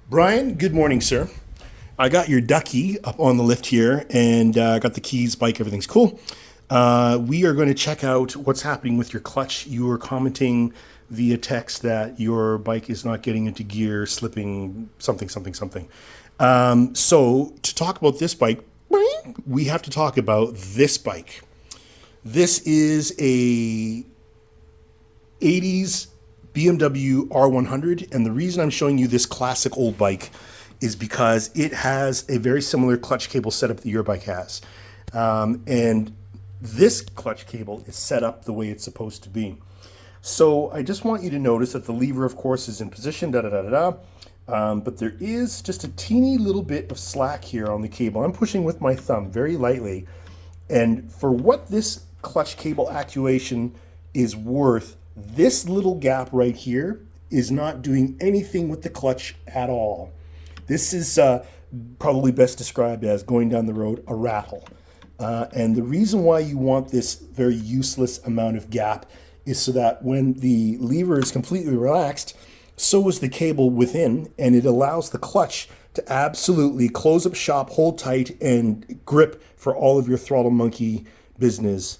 Brian, good morning, sir. I got your Ducky up on the lift here and got the keys, bike, everything's cool. We are going to check out what's happening with your clutch. You were commenting via text that your bike is not getting into gear, slipping, something, something, something. So to talk about this bike, we have to talk about this bike. This is a 80s BMW R100, and the reason I'm showing you this classic old bike is because it has a very similar clutch cable setup that your bike has. And this clutch cable is set up the way it's supposed to be. So I just want you to notice that the lever, of course, is in position, but there is just a teeny little bit of slack here on the cable. I'm pushing with my thumb very lightly, and for what this clutch cable actuation is worth, this little gap right here is not doing anything with the clutch at all. This is probably best described as going down the road a rattle. And the reason why you want this very useless amount of gap is so that when the lever is completely relaxed, so is the cable within, and it allows the clutch to absolutely close up shop, hold tight, and grip for all of your throttle monkey business.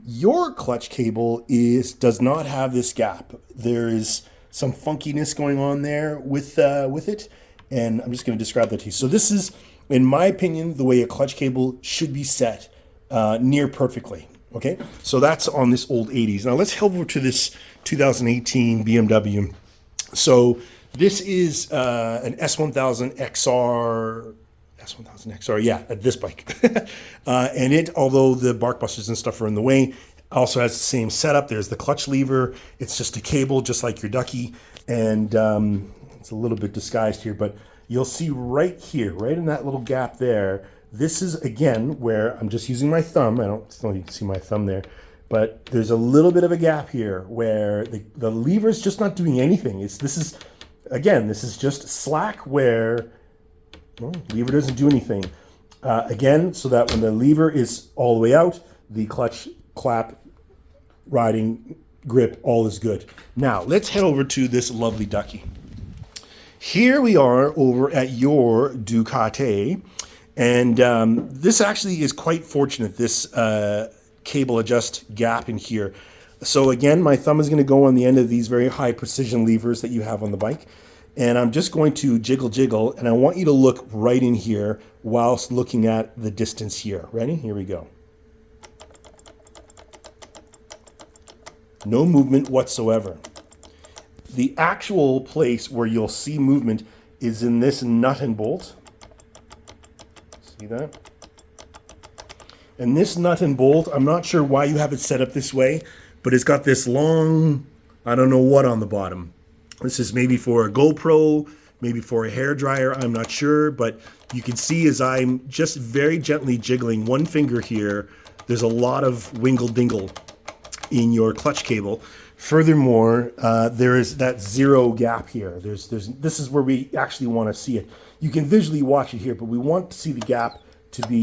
Your clutch cable does not have this gap. There is some funkiness going on there with it, and I'm just going to describe that to you. So this is, in my opinion, the way a clutch cable should be set, near perfectly. Okay, so that's on this old 80s. Now let's head over to this 2018 BMW. So this is an S1000 XR. S1000 XR, yeah, this bike. And it, although the bark busters and stuff are in the way, also has the same setup. There's the clutch lever. It's just a cable, just like your Ducky. And it's a little bit disguised here, but you'll see right here, right in that little gap there, this is, again, where I'm just using my thumb. I don't know if you can see my thumb there, but there's a little bit of a gap here where the lever is just not doing anything. This is just slack where... Well, lever doesn't do anything. Again, so that when the lever is all the way out, the clutch, clap, riding, grip, all is good. Now, let's head over to this lovely Ducky. Here we are over at your Ducati, and this actually is quite fortunate, this cable adjust gap in here. So again, my thumb is going to go on the end of these very high precision levers that you have on the bike. And I'm just going to jiggle, and I want you to look right in here whilst looking at the distance here. Ready? Here we go. No movement whatsoever. The actual place where you'll see movement is in this nut and bolt. See that? And this nut and bolt, I'm not sure why you have it set up this way, but it's got this long, I don't know what on the bottom. This is maybe for a GoPro, maybe for a hairdryer, I'm not sure, but you can see as I'm just very gently jiggling one finger here, there's a lot of wingle-dingle in your clutch cable. Furthermore, there is that zero gap here. This is where we actually want to see it. You can visually watch it here, but we want to see the gap to be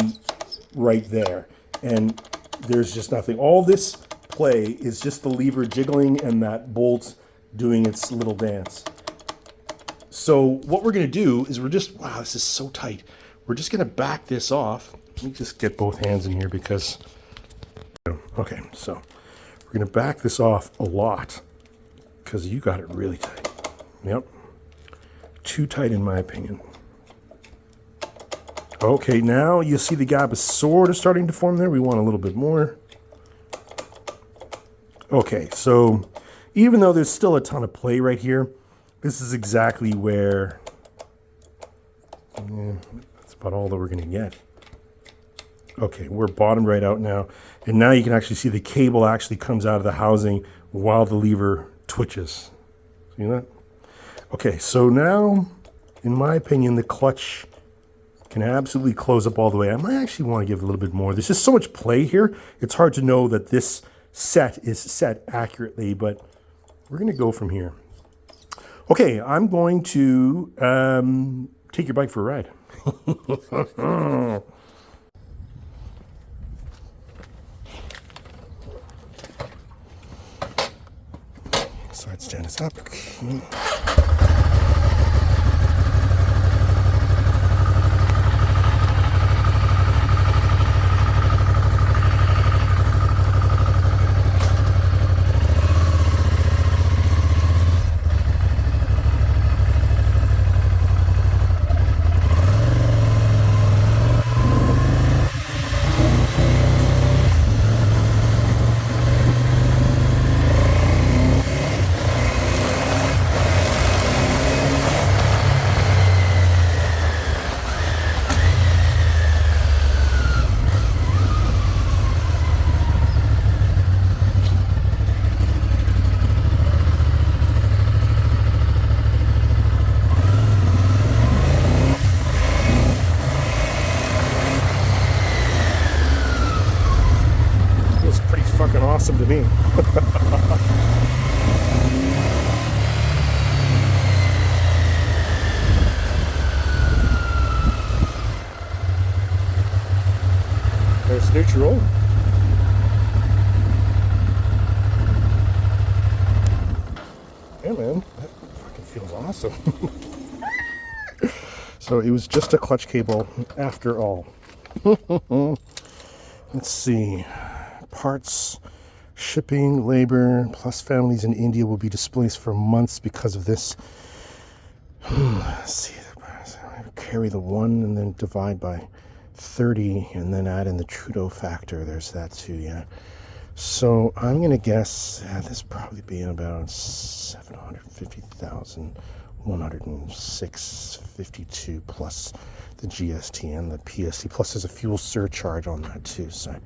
right there. And there's just nothing. All this play is just the lever jiggling and that bolt doing its little dance. So what we're going to do is wow, this is so tight. We're just going to back this off. Let me just get both hands in here because, okay, so we're going to back this off a lot because you got it really tight. Yep. Too tight in my opinion. Okay, now you see the gap is sort of starting to form there. We want a little bit more. Okay, so even though there's still a ton of play right here, this is exactly where, that's about all that we're going to get. Okay, we're bottomed right out now. And now you can actually see the cable actually comes out of the housing while the lever twitches. See that? Okay, so now, in my opinion, the clutch can absolutely close up all the way. I might actually want to give a little bit more. There's just so much play here. It's hard to know that this set is set accurately, but we're going to go from here. Okay, I'm going to take your bike for a ride. Side stand is up. neutral. Yeah, man, that fucking feels awesome. So it was just a clutch cable after all. Let's see. Parts, shipping, labor, plus families in India will be displaced for months because of this. Let's see. Carry the 1 and then divide by 30 and then add in the Trudeau factor. There's that too, yeah. So I'm going to guess this probably be about 750,000, 106.52 plus the GST and the PST. Plus there's a fuel surcharge on that too. So,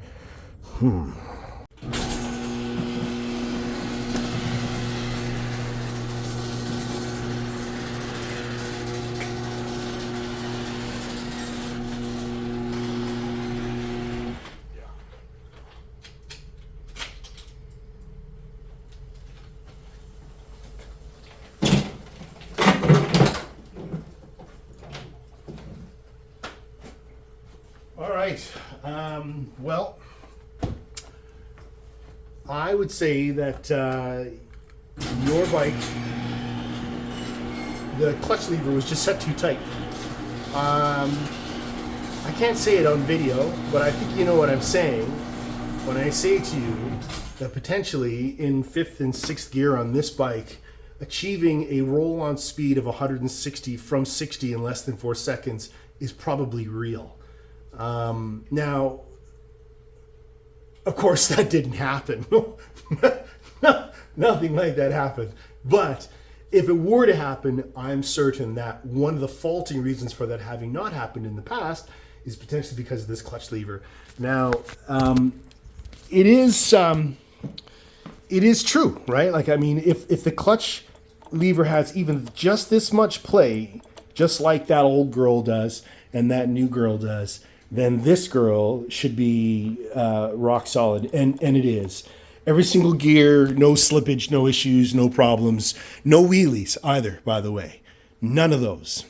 all right. Well, I would say that your bike, the clutch lever was just set too tight. I can't say it on video, but I think you know what I'm saying when I say to you that potentially in 5th and 6th gear on this bike, achieving a roll-on speed of 160 from 60 in less than 4 seconds is probably real. Now, of course, that didn't happen. Nothing like that happened. But if it were to happen, I'm certain that one of the faulting reasons for that having not happened in the past is potentially because of this clutch lever. Now, it is true, right? Like, I mean, if the clutch lever has even just this much play, just like that old girl does and that new girl does, then this girl should be rock solid, and it is. Every single gear, no slippage, no issues, no problems, no wheelies either, by the way. None of those.